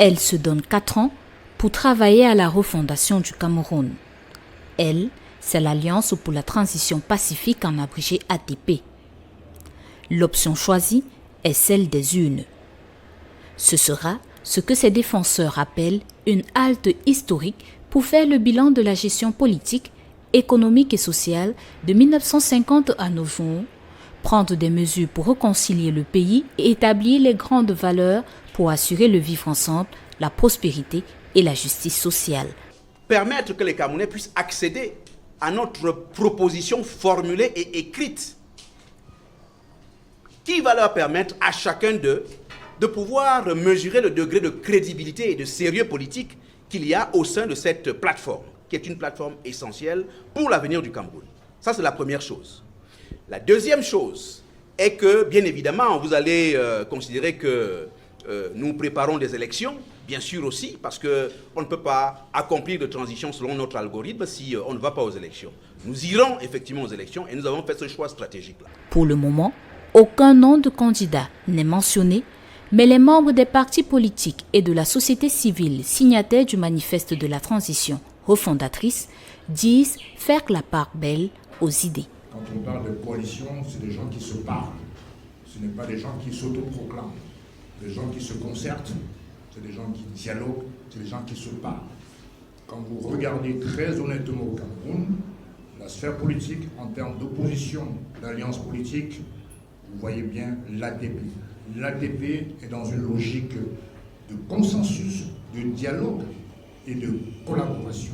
Elle se donne 4 ans pour travailler à la refondation du Cameroun. Elle, c'est l'Alliance pour la transition pacifique en abrégé ATP. L'option choisie est celle des urnes. Ce sera ce que ses défenseurs appellent une halte historique pour faire le bilan de la gestion politique, économique et sociale de 1950 à nos jours, prendre des mesures pour réconcilier le pays et établir les grandes valeurs pour assurer le vivre ensemble, la prospérité et la justice sociale. Permettre que les Camerounais puissent accéder à notre proposition formulée et écrite, qui va leur permettre à chacun d'eux de pouvoir mesurer le degré de crédibilité et de sérieux politique qu'il y a au sein de cette plateforme, qui est une plateforme essentielle pour l'avenir du Cameroun. Ça, c'est la première chose. La deuxième chose est que, bien évidemment, vous allez considérer que nous préparons des élections, bien sûr aussi, parce qu'on ne peut pas accomplir de transition selon notre algorithme si on ne va pas aux élections. Nous irons effectivement aux élections et nous avons fait ce choix stratégique-là. Pour le moment, aucun nom de candidat n'est mentionné, mais les membres des partis politiques et de la société civile signataires du manifeste de la transition refondatrice disent faire la part belle aux idées. Quand on parle de coalition, c'est des gens qui se parlent. Ce n'est pas des gens qui s'autoproclament. Des gens qui se concertent, c'est des gens qui dialoguent, c'est des gens qui se parlent. Quand vous regardez très honnêtement au Cameroun, la sphère politique en termes d'opposition, d'alliance politique, vous voyez bien l'ATP. L'ATP est dans une logique de consensus, de dialogue et de collaboration.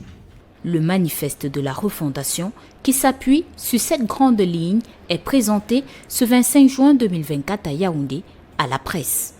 Le manifeste de la refondation, qui s'appuie sur cette grande ligne, est présenté ce 25 juin 2024 à Yaoundé à la presse.